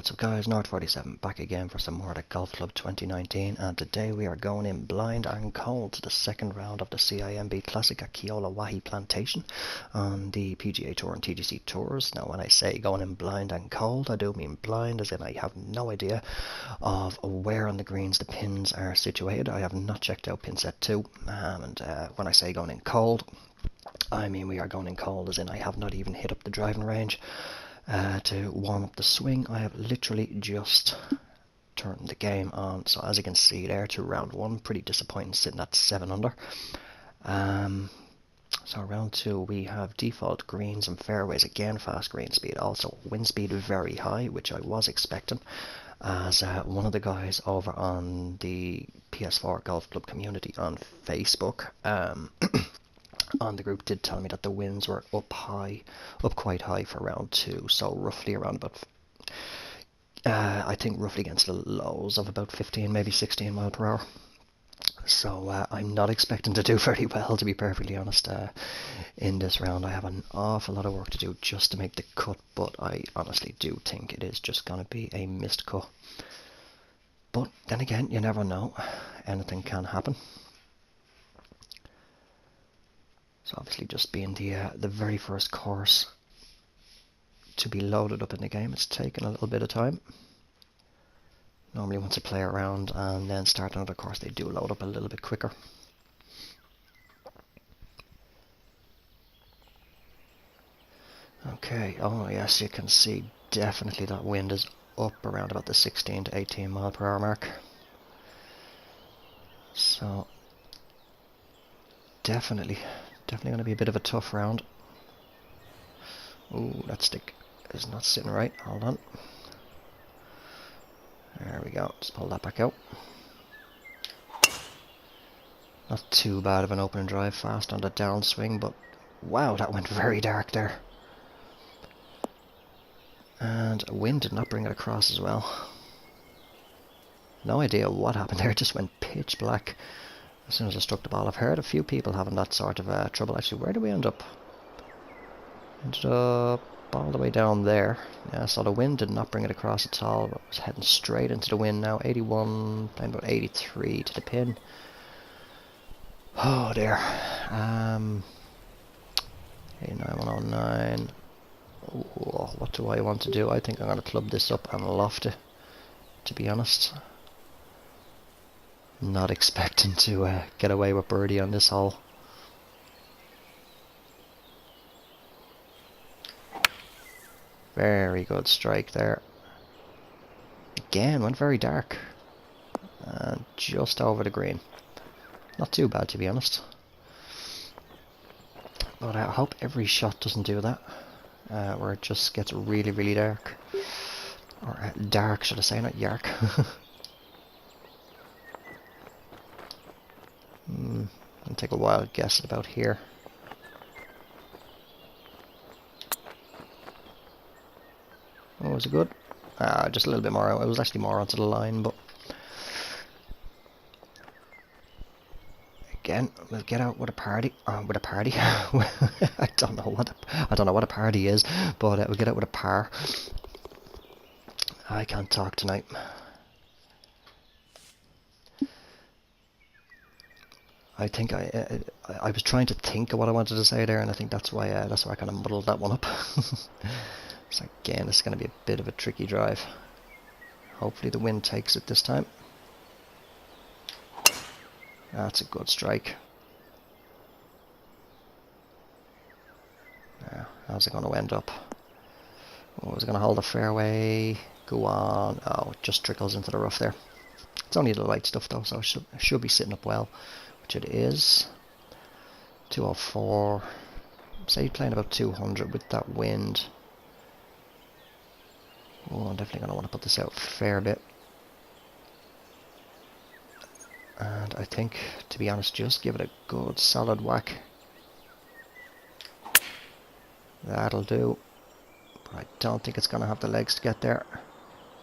What's up guys, North47 back again for some more at Golf Club 2019, and today we are going in blind and cold to the second round of the CIMB Classic at Keola, Wahi, Plantation on the PGA Tour and TGCTours. Now when I say going in blind and cold, I do mean blind as in I have no idea of where on the greens the pins are situated. I have not checked out pin set 2, and when I say going in cold, I mean we are going in cold as in I have not even hit up the driving range to warm up the swing. I have literally just turned the game on. So as you can see there, to round 1, pretty disappointing, sitting at 7 under. So round 2 we have default greens and fairways, again fast green speed, also wind speed very high, which I was expecting, as one of the guys over on the PS4 Golf Club community on Facebook on the group did tell me that the winds were up quite high for round 2, so roughly around about I think roughly against the lows of about 15, maybe 16 mile per hour. So I'm not expecting to do very well, to be perfectly honest, in this round. I have an awful lot of work to do just to make the cut, but I honestly do think it is just going to be a missed cut. But then again, you never know, anything can happen. So obviously, just being the very first course to be loaded up in the game, it's taken a little bit of time. Normally once you play around and then start another course, they do load up a little bit quicker. Okay, oh yes, you can see definitely that wind is up around about the 16 to 18 mile per hour mark. So definitely going to be a bit of a tough round. Ooh, that stick is not sitting right. Hold on. There we go. Just pull that back out. Not too bad of an opening drive, fast on the downswing, but wow, that went very dark there. And wind did not bring it across as well. No idea what happened there. It just went pitch black as soon as I struck the ball. I've heard a few people having that sort of trouble. Actually, where did we end up? Ended up all the way down there. Yeah, so the wind did not bring it across at all. I was heading straight into the wind now. 81, playing about 83 to the pin. Oh dear. 89, 109. Oh, what do I want to do? I think I'm going to club this up and loft it, to be honest. Not expecting to get away with birdie on this hole. Very good strike there. Again, went very dark. And just over the green. Not too bad, to be honest. But I hope every shot doesn't do that. Where it just gets really, really dark. Or dark, should I say, not yark. I'll take a wild guess at about here. Oh, was it good? Just a little bit more. It was actually more onto the line, but again, we'll get out with a party. With a party. I don't know what a party is, but we'll get out with a par. I can't talk tonight. I think I was trying to think of what I wanted to say there, and I think that's why I kind of muddled that one up. So again, it's going to be a bit of a tricky drive. Hopefully the wind takes it this time. That's a good strike. Now, how's it going to end up? Oh, is it going to hold the fairway? Go on. Oh, it just trickles into the rough there. It's only the light stuff though, so it should be sitting up well. Which it is. 204. Say playing about 200 with that wind. Oh, I'm definitely going to want to put this out a fair bit. And I think, to be honest, just give it a good solid whack. That'll do. But I don't think it's going to have the legs to get there.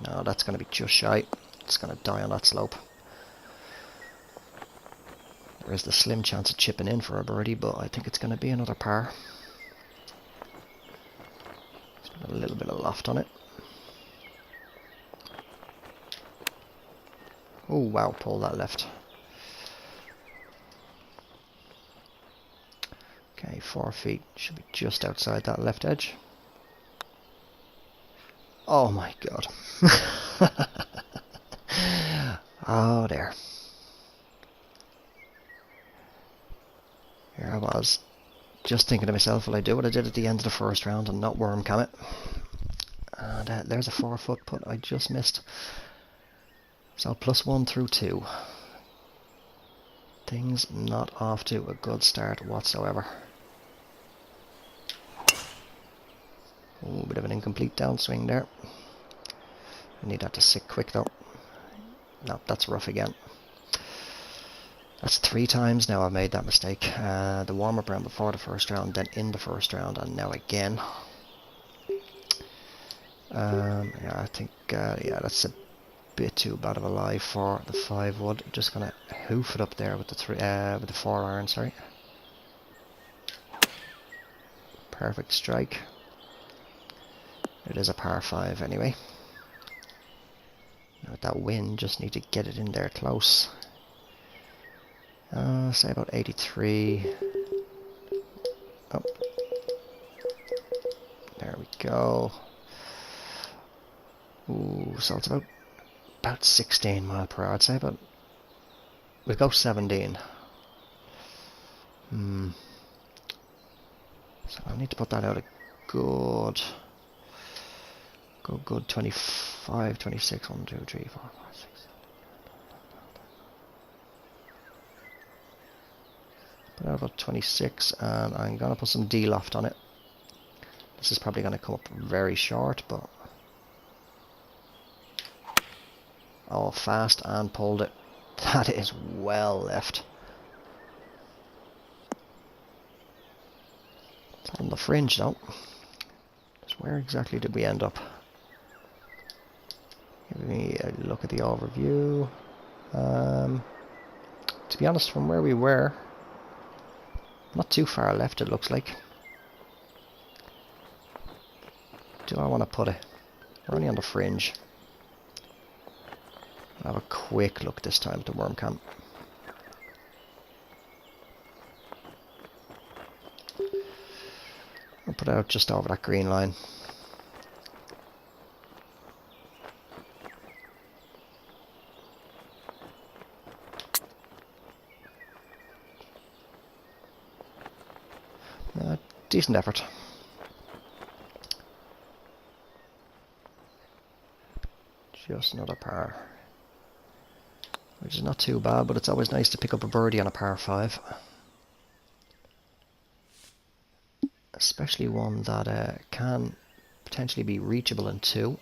No, that's going to be just shy. It's going to die on that slope. There is the slim chance of chipping in for a birdie, but I think it's going to be another par. It's got a little bit of loft on it. Oh wow, pull that left. Okay, 4 feet. Should be just outside that left edge. Oh my god. Oh, there. Here I was, just thinking to myself, will I do what I did at the end of the first round and not worm cam it? And there's a 4 foot putt I just missed. So +1 through 2. Things not off to a good start whatsoever. Oh, bit of an incomplete downswing there. I need that to sit quick though. No, that's rough again. That's 3 times now I've made that mistake. The warm-up round before the first round, then in the first round, and now again. Yeah, I think yeah, that's a bit too bad of a lie for the 5 wood. Just gonna hoof it up there with the 4 iron. Sorry. Perfect strike. It is a par 5 anyway. Now with that wind, just need to get it in there close. Say about 83. Oh, there we go. Ooh, so it's about 16 mile per hour. I'd say about, we'll go 17. So I need to put that out a good 25, 26, 1, 2, 3, 4, 5, 6. Put out about 26, and I'm gonna put some D-loft on it. This is probably gonna come up very short, but oh, fast and pulled it. That is well left. It's on the fringe though. Just where exactly did we end up? Give me a look at the overview. To be honest, from where we were, not too far left it looks like. Do I want to put it? We're only on the fringe. I'll have a quick look this time at the worm cam. I'll put it out just over that green line. Decent effort. Just another par, which is not too bad, but it's always nice to pick up a birdie on a par 5. Especially one that can potentially be reachable in 2.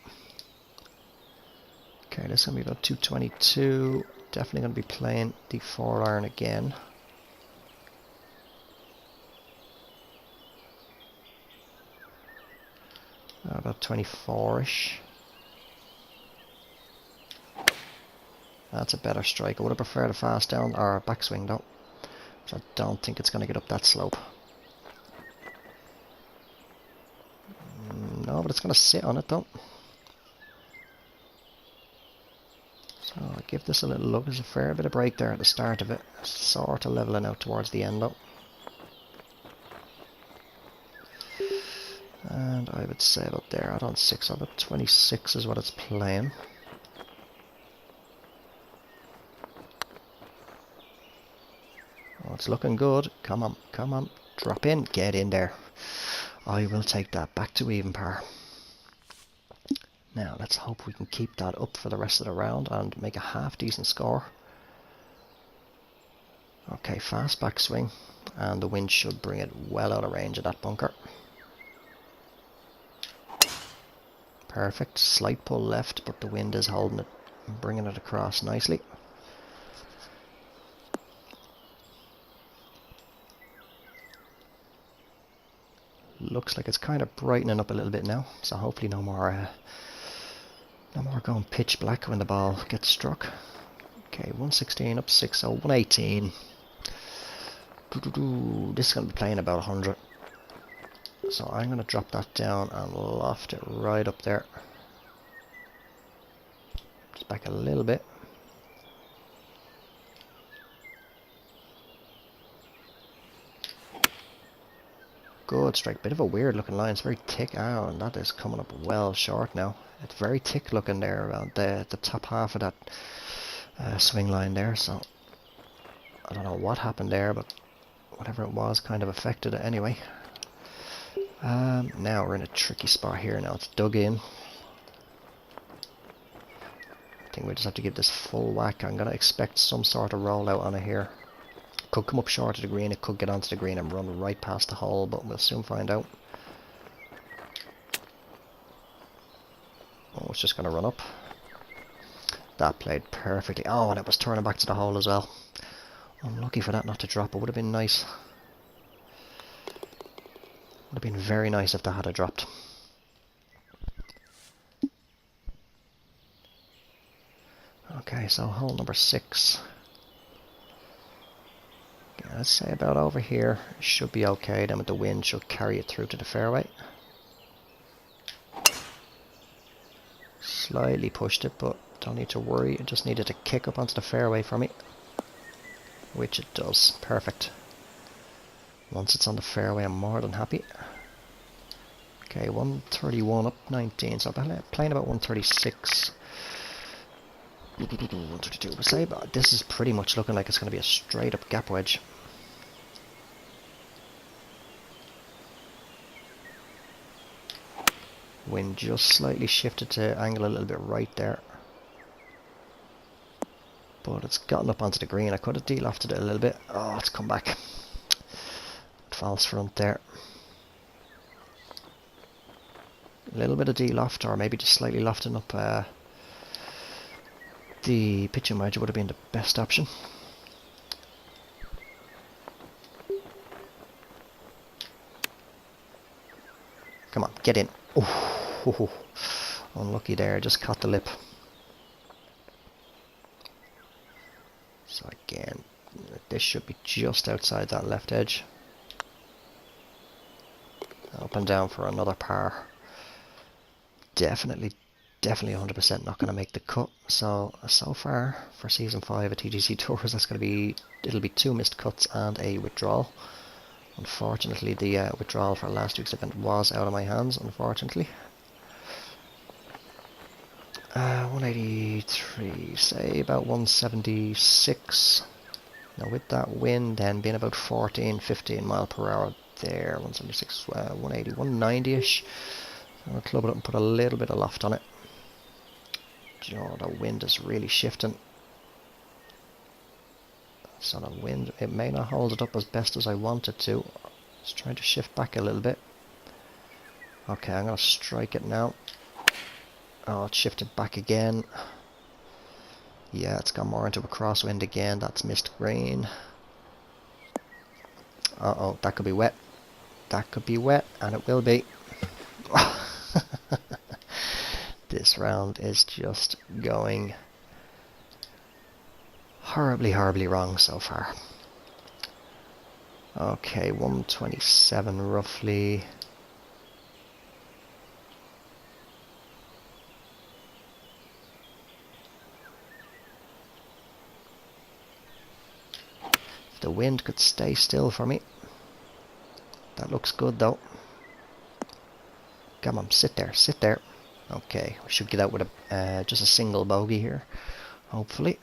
Okay, this is going to be about 222. Definitely going to be playing the 4 iron again. About 24-ish. That's a better strike. I would have preferred a fast down or backswing though. So I don't think it's going to get up that slope. No, but it's going to sit on it though. So I'll give this a little look. There's a fair bit of break there at the start of it. Sort of leveling out towards the end though. And I would say about there, out on 6, about 26 is what it's playing. Oh, it's looking good. Come on, come on. Drop in, get in there. I will take that back to even par. Now, let's hope we can keep that up for the rest of the round and make a half decent score. Okay, fast backswing, and the wind should bring it well out of range of that bunker. Perfect. Slight pull left, but the wind is holding it and bringing it across nicely. Looks like it's kind of brightening up a little bit now, so hopefully no more going pitch black when the ball gets struck. Okay, 116 up 6, so 118. This is going to be playing about 100. So I'm going to drop that down and loft it right up there. Just back a little bit. good strike. Bit of a weird looking line. It's very thick. Oh, and that is coming up well short now. It's very thick looking there around the top half of that swing line there. So I don't know what happened there, but whatever it was kind of affected it anyway. Now we're in a tricky spot here. Now it's dug in. I think we just have to give this full whack. I'm going to expect some sort of rollout on it here. Could come up short of the green, it could get onto the green and run right past the hole, but we'll soon find out. Oh, it's just going to run up. That played perfectly. Oh, and it was turning back to the hole as well. Unlucky for that not to drop. It would have been nice. Would have been very nice if that had dropped. Okay, so hole number 6. Yeah, let's say about over here. Should be okay. Then with the wind, should carry it through to the fairway. Slightly pushed it, but don't need to worry. It just needed to kick up onto the fairway for me, which it does. Perfect. Once it's on the fairway, I'm more than happy. Okay, 131 up 19, so I'm playing about 136. 132, say, but this is pretty much looking like it's going to be a straight up gap wedge. Wind just slightly shifted to angle a little bit right there, but it's gotten up onto the green. I could have de-lofted it a little bit. Oh, it's come back. False front there. A little bit of de-loft, or maybe just slightly lofting up the pitching wedge would have been the best option. Come on, get in. Oh, unlucky there, just caught the lip. So again, this should be just outside that left edge. Up and down for another par. Definitely 100% not going to make the cut. So far for season 5 at TGC Tours, that's going to be, it'll be 2 missed cuts and a withdrawal. Unfortunately, the withdrawal for last week's event was out of my hands, unfortunately. 183, say about 176. Now with that wind then being about 15 mile per hour there, 176, 180, 190-ish. I'm going to club it up and put a little bit of loft on it. You know, the wind is really shifting. So the wind, it may not hold it up as best as I want it to. It's trying to shift back a little bit. Okay, I'm going to strike it now. Oh, it's shifted back again. Yeah, it's gone more into a crosswind again. That's missed green. Uh-oh, that could be wet. That could be wet, and it will be. This round is just going horribly wrong so far. Okay, 127 roughly. If the wind could stay still for me. That looks good though. Come on, sit there, sit there. Okay, we should get out with a just a single bogey here, hopefully.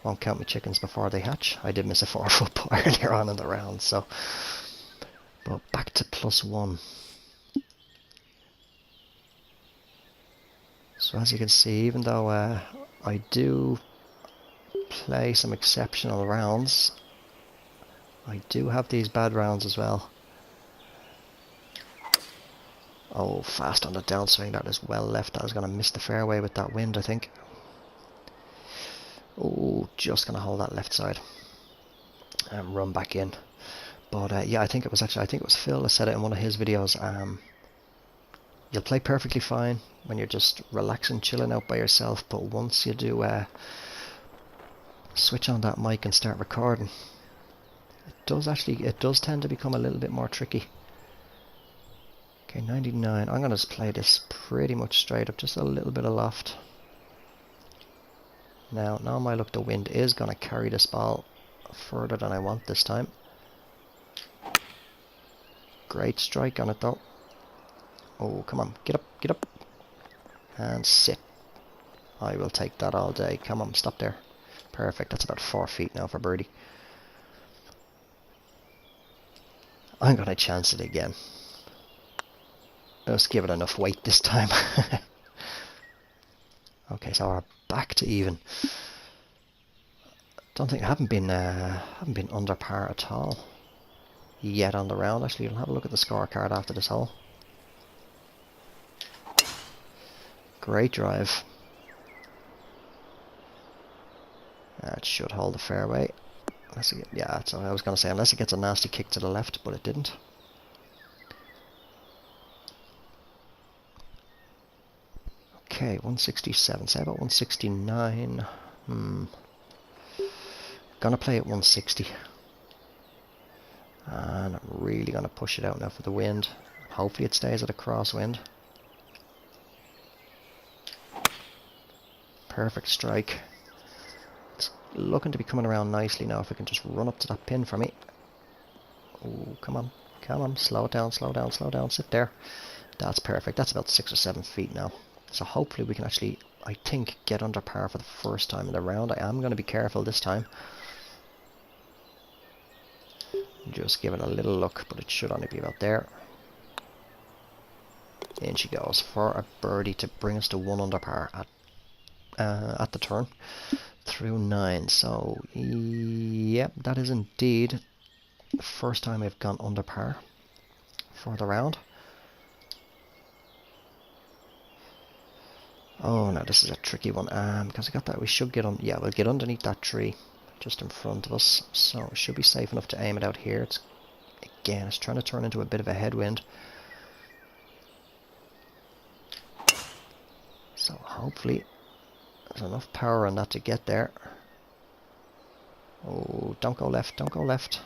Won't count my chickens before they hatch. I did miss a 4-foot par earlier on in the round, so. But back to +1. So as you can see, even though I do play some exceptional rounds, I do have these bad rounds as well. Oh, fast on the downswing. That is well left. That is going to miss the fairway with that wind, I think. Oh, just going to hold that left side and run back in. But yeah, I think it was Phil that said it in one of his videos. You'll play perfectly fine when you're just relaxing, chilling out by yourself. But once you do switch on that mic and start recording, it does tend to become a little bit more tricky. Okay, 99. I'm going to just play this pretty much straight up, just a little bit of loft. Now my luck, the wind is going to carry this ball further than I want this time. Great strike on it though. Oh, come on, get up, get up. And sit. I will take that all day. Come on, stop there. Perfect, that's about 4 feet now for birdie. I'm going to chance it again. Let's give it enough weight this time. Okay, so we're back to even. Don't think I haven't been under par at all yet on the round. Actually, we'll have a look at the scorecard after this hole. Great drive. That should hold the fairway. Unless it, yeah, that's what I was going to say. Unless it gets a nasty kick to the left, but it didn't. Okay, 167. Say about 169. Gonna play at 160. And I'm really gonna push it out now for the wind. Hopefully it stays at a crosswind. Perfect strike. It's looking to be coming around nicely now if it can just run up to that pin for me. Oh, come on. Come on. Slow it down, slow down, slow down. Sit there. That's perfect. That's about 6 or 7 feet now. So hopefully we can actually, I think, get under par for the first time in the round. I am going to be careful this time. Just give it a little look, but it should only be about there. In she goes for a birdie to bring us to 1 under par at the turn through 9. So, yep, that is indeed the first time I've gone under par for the round. Oh no, this is a tricky one. Because I got that, we should get on. Yeah, we'll get underneath that tree just in front of us, so it should be safe enough to aim it out here. It's trying to turn into a bit of a headwind. So hopefully there's enough power on that to get there. Oh, don't go left, don't go left.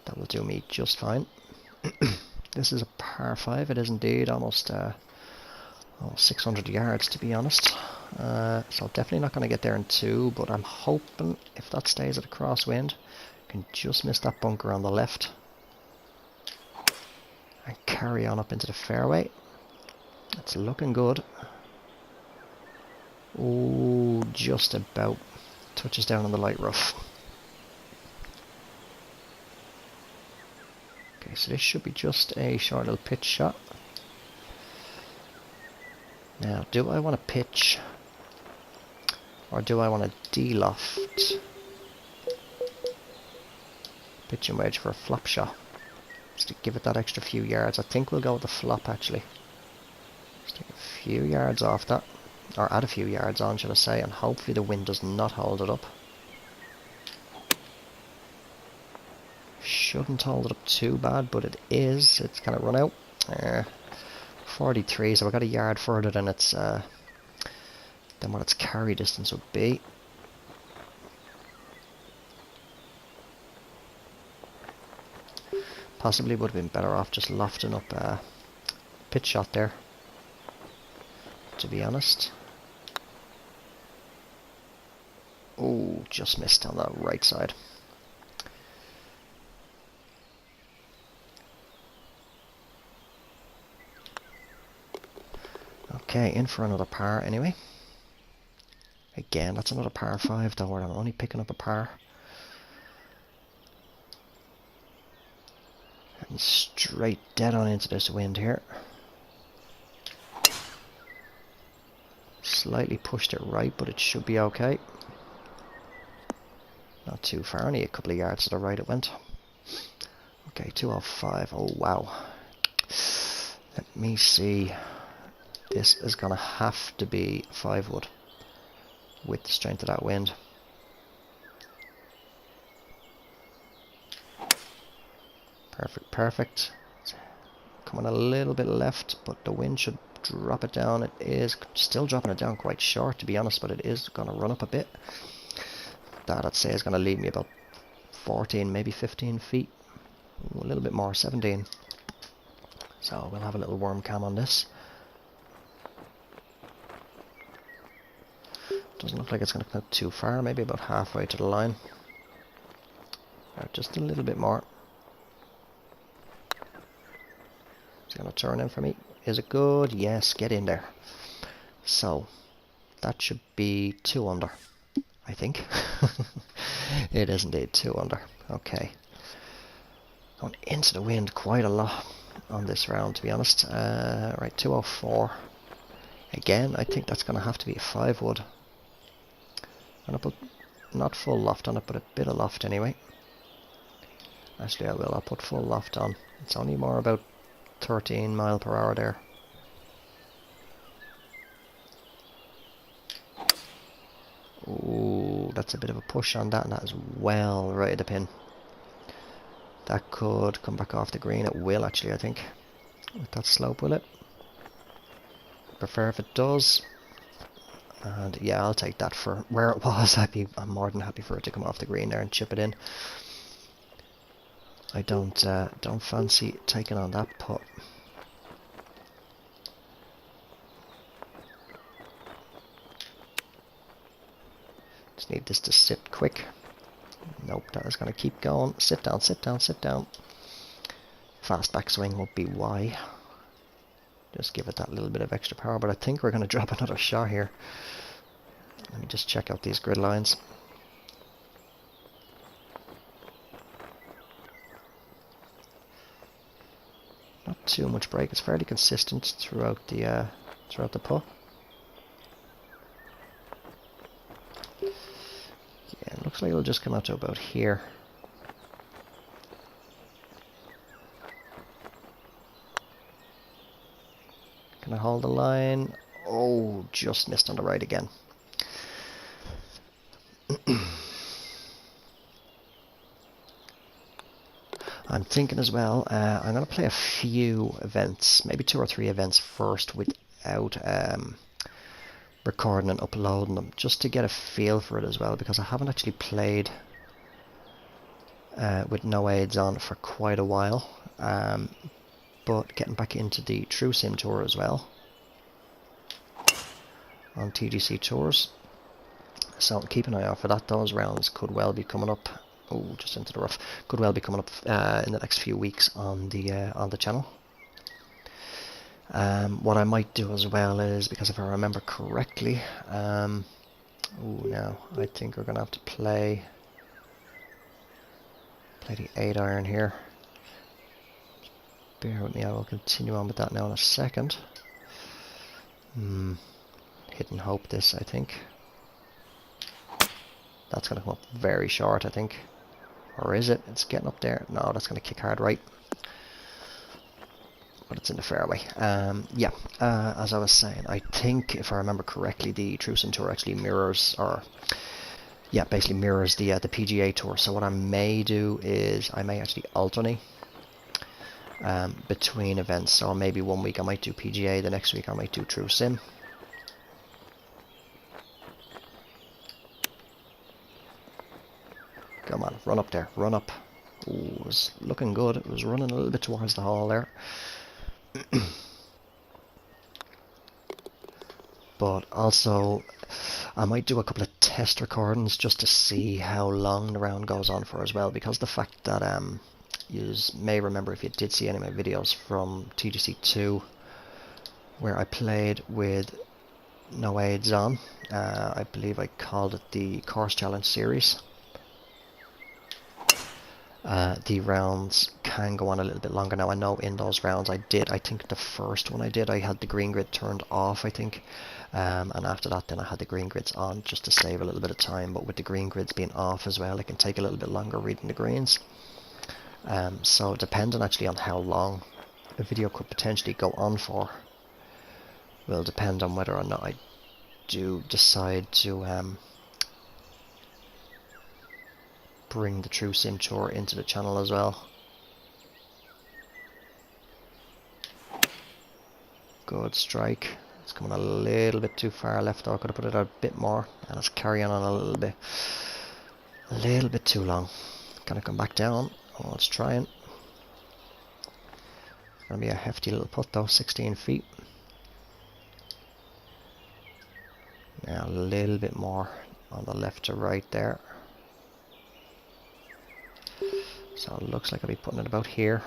That will do me just fine. This is a par 5, it is indeed, almost 600 yards to be honest. So definitely not going to get there in 2, but I'm hoping if that stays at a crosswind, I can just miss that bunker on the left and carry on up into the fairway. It's looking good. Oh, just about touches down on the light rough. Okay, so this should be just a short little pitch shot. Now, do I want to pitch or do I want to de-loft? Pitch and wedge for a flop shot. Just to give it that extra few yards. I think we'll go with the flop actually. Just take a few yards off that. Or add a few yards on, should I say, and hopefully the wind does not hold it up. Shouldn't hold it up too bad, but it is. It's kind of run out. 43, so I got a yard further than its than what its carry distance would be. Possibly would have been better off just lofting up a pitch shot there, to be honest. Oh, just missed on the right side. Okay, in for another par anyway. Again, that's another par 5 though, where I'm only picking up a par. And straight dead on into this wind here. Slightly pushed it right, but it should be okay. Not too far, only a couple of yards to the right it went. Okay, 205. Oh wow. Let me see. This is going to have to be 5 wood with the strength of that wind. Perfect, perfect. It's coming a little bit left, but the wind should drop it down. It is still dropping it down quite short, to be honest, but it is going to run up a bit. That I'd say is going to leave me about 14, maybe 15 feet. A little bit more, 17. So we'll have a little worm cam on this. Doesn't look like it's going to come too far, maybe about halfway to the line. Just a little bit more. It's going to turn in for me. Is it good? Yes, get in there. So, that should be 2 under, I think. It is indeed 2 under. Okay. Going into the wind quite a lot on this round, to be honest. Right, 204. Again, I think that's going to have to be a 5 wood. I'm going to put not full loft on it, but a bit of loft anyway. Actually, I will. I'll put full loft on. It's only more about 13 mile per hour there. Ooh, that's a bit of a push on that, and that is well right at the pin. That could come back off the green. It will actually, I think. With that slope, will it? Prefer if it does. And yeah, I'll take that for where it was. I'm more than happy for it to come off the green there and chip it in. I don't fancy taking on that putt. Just need this to sit quick. Nope, that is going to keep going. Sit down, sit down, sit down. Fast backswing will be Wahi. Just give it that little bit of extra power, but I think we're going to drop another shot here. Let me just check out these grid lines. Not too much break. It's fairly consistent throughout the putt. Yeah, it looks like it'll just come out to about here. Can I hold the line? Oh, just missed on the right again. I'm thinking as well, I'm going to play a few events, maybe 2 or 3 events first without recording and uploading them, just to get a feel for it as well, because I haven't actually played with no aids on for quite a while. But getting back into the True Sim Tour as well on TGCTours, so keep an eye out for that. Those rounds could well be coming up. Oh, just into the rough. Could well be coming up in the next few weeks on the channel. What I might do as well is, because if I remember correctly, now I think we're gonna have to play the 8 iron here. Bear with me, I will continue on with that now in a second. Hit and hope this, I think. That's going to come up very short, I think. Or is it? It's getting up there. No, that's going to kick hard right. But it's in the fairway. Yeah, as I was saying, I think, if I remember correctly, the True Sim Tour actually mirrors, or yeah, basically mirrors the PGA Tour. So what I may do is, I may actually alternate between events. So maybe one week I might do PGA, the next week I might do True Sim. Come on, run up there, run up. Ooh, it was looking good. It was running a little bit towards the hole there. But also, I might do a couple of test recordings just to see how long the round goes on for as well, because the fact that you may remember, if you did see any of my videos from TGC2 where I played with no aids on, I believe I called it the Course Challenge series. The rounds can go on a little bit longer. Now I know in those rounds I think the first one I had the green grid turned off, I think, and after that then I had the green grids on just to save a little bit of time. But with the green grids being off as well, it can take a little bit longer reading the greens. So depending actually on how long a video could potentially go on for will depend on whether or not I do decide to bring the True Sim Tour into the channel as well. Good strike. It's coming a little bit too far left though. I could have put it out a bit more, and it's carrying on a little bit too long. Can I come back down? Oh, it's trying. It's gonna be a hefty little putt though, 16 feet. Now a little bit more on the left to right there. So it looks like I'll be putting it about here.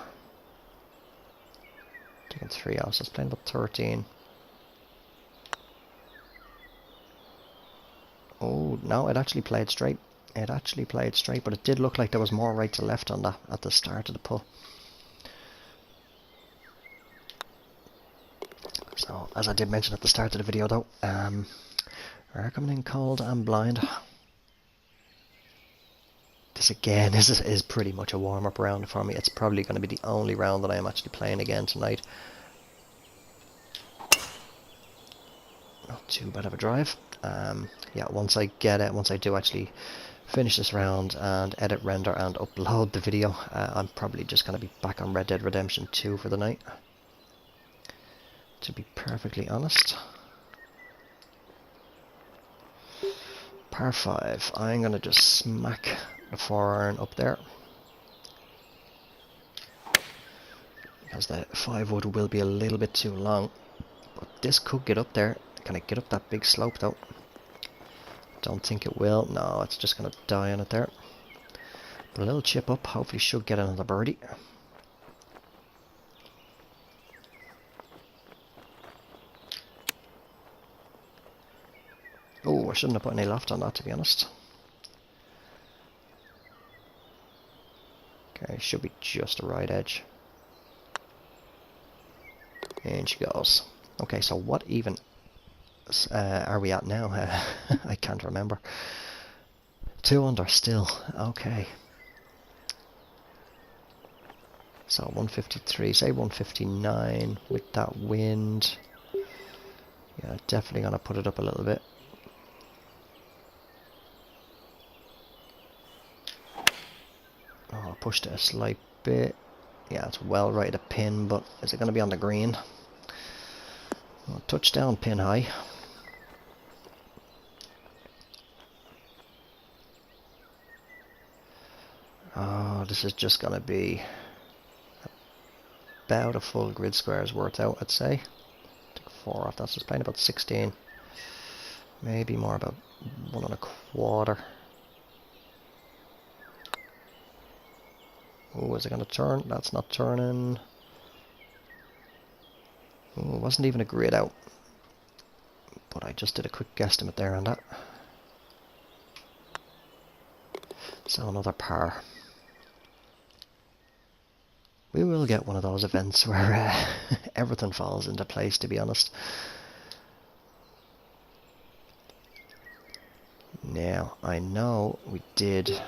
Taking 3 out, so it's playing about 13. Oh, no, it actually played straight. It actually played straight, but it did look like there was more right to left on that at the start of the pull. So, as I did mention at the start of the video though, we're coming in cold and blind. This again is pretty much a warm-up round for me. It's probably going to be the only round that I am actually playing again tonight. Not too bad of a drive. Yeah, once I do actually finish this round and edit, render and upload the video, I'm probably just going to be back on Red Dead Redemption 2 for the night, to be perfectly honest. Par 5, I'm going to just smack the 4-iron up there, because the 5-wood will be a little bit too long, but this could get up there. Can it get up that big slope though? Don't think it will. No, it's just going to die on it there. But a little chip up, hopefully should get another birdie. Oh, I shouldn't have put any loft on that, to be honest. Okay, should be just a right edge. And she goes. Okay, so what even are we at now? I can't remember. 2 under still. Okay. So 153, say 159 with that wind. Yeah, definitely gonna put it up a little bit. Oh, I pushed it a slight bit. Yeah, it's well right at a pin, but is it gonna be on the green? Well, touchdown pin high. Oh, this is just going to be about a full grid squares worth out, I'd say. Took 4 off, that's just playing about 16. Maybe more, about 1 1/4. Oh, is it going to turn? That's not turning. Oh, it wasn't even a grid out. But I just did a quick guesstimate there on that. So another par. We will get one of those events where everything falls into place, to be honest. Now, I know we did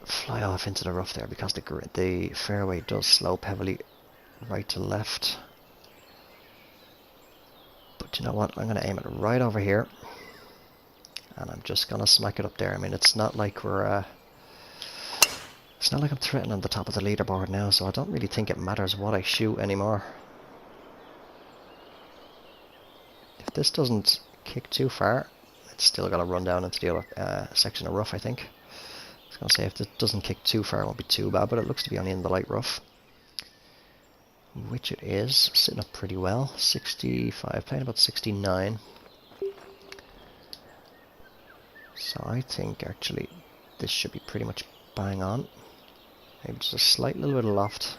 fly off into the rough there because the fairway does slope heavily right to left. But you know what? I'm going to aim it right over here. And I'm just going to smack it up there. I mean, it's not like we're... it's not like I'm threatening the top of the leaderboard now, so I don't really think it matters what I shoot anymore. If this doesn't kick too far, it's still got to run down into the other section of rough, I think. I was going to say, if it doesn't kick too far, it won't be too bad, but it looks to be only in the light rough. Which it is, sitting up pretty well. 65, playing about 69. So I think, actually, this should be pretty much bang on. Maybe just a slight little bit of loft.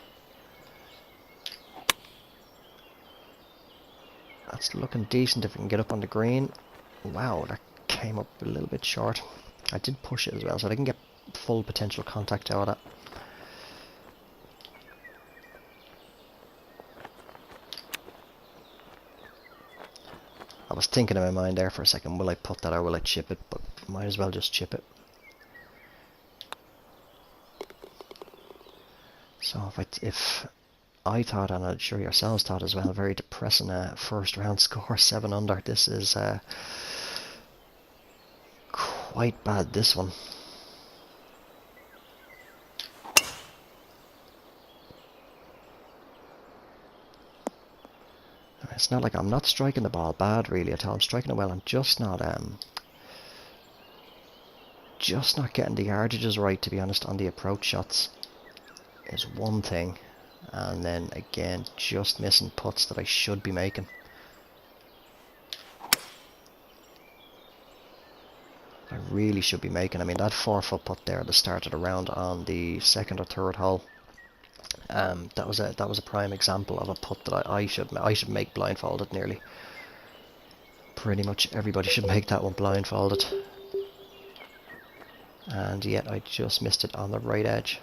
That's looking decent if we can get up on the green. Wow, that came up a little bit short. I did push it as well, so I didn't get full potential contact out of that. I was thinking in my mind there for a second, will I put that or will I chip it? But might as well just chip it. So if I thought, and I'm sure yourselves thought as well, very depressing first round score, 7 under. This is quite bad, this one. It's not like I'm not striking the ball bad really at all. I'm striking it well. I'm just not getting the yardages right, to be honest, on the approach shots is one thing. And then again, just missing putts that I should be making. I really should be making. I mean, that 4-foot putt there at the start of the round on the second or third hole, That was a prime example of a putt that I should make blindfolded nearly. Pretty much everybody should make that one blindfolded. And yet I just missed it on the right edge.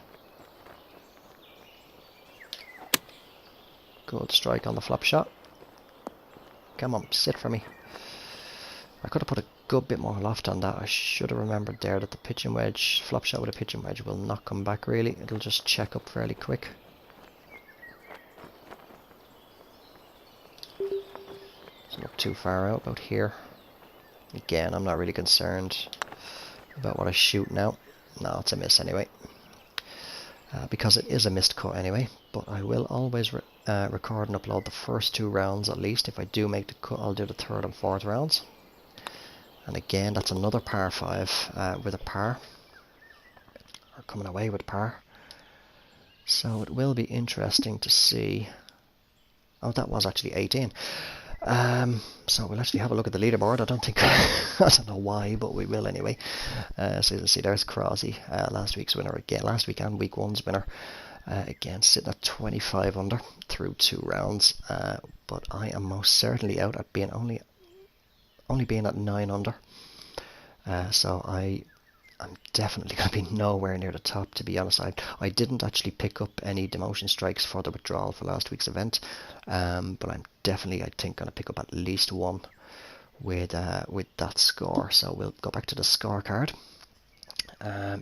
Good strike on the flop shot. Come on, sit for me. I could have put a good bit more loft on that. I should have remembered there that the pitching wedge, flop shot with a pitching wedge will not come back really. It'll just check up fairly quick. It's not too far out, about here. Again, I'm not really concerned about what I shoot now. No, it's a miss anyway. Because it is a missed cut anyway. But I will always record and upload the first 2 rounds at least. If I do make the cut, I'll do the 3rd and 4th rounds. And again, that's another par 5 with a par. Or coming away with par. So it will be interesting to see. Oh, that was actually 18. So we'll actually have a look at the leaderboard. I don't think, I don't know why, but we will anyway. So you can see there's Crosby, last week's winner again, last week and week 1's winner. Again, sitting at 25 under through 2 rounds. But I am most certainly out at being only being at 9 under. So I'm definitely going to be nowhere near the top, to be honest. I didn't actually pick up any demotion strikes for the withdrawal for last week's event, but I'm definitely, I think, going to pick up at least 1 with that score. So we'll go back to the scorecard.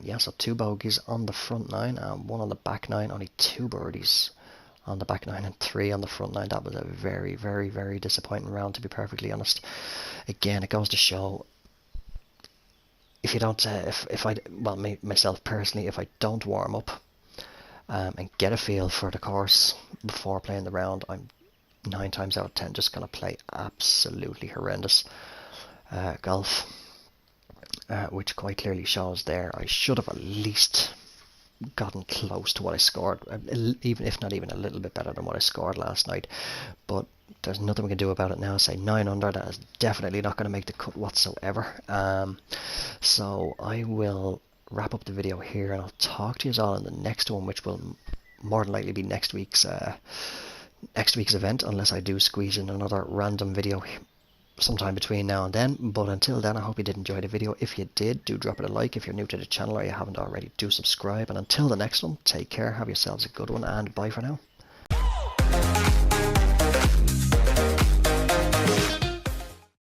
Yeah, so 2 bogeys on the front 9 and 1 on the back 9. Only 2 birdies on the back 9 and 3 on the front 9. That was a very, very, very disappointing round, to be perfectly honest. Again, it goes to show, if you don't, myself personally, if I don't warm up and get a feel for the course before playing the round, I'm 9 times out of 10 just going to play absolutely horrendous golf, which quite clearly shows there. I should have at least gotten close to what I scored, even if not even a little bit better than what I scored last night. But there's nothing we can do about it now. Say 9 under, that is definitely not going to make the cut whatsoever. So I will wrap up the video here, and I'll talk to you all in the next one, which will more than likely be next week's event, unless I do squeeze in another random video sometime between now and then. But until then, I hope you did enjoy the video. If you did, do drop it a like. If you're new to the channel or you haven't already, do subscribe. And until the next one, take care, have yourselves a good one, and bye for now.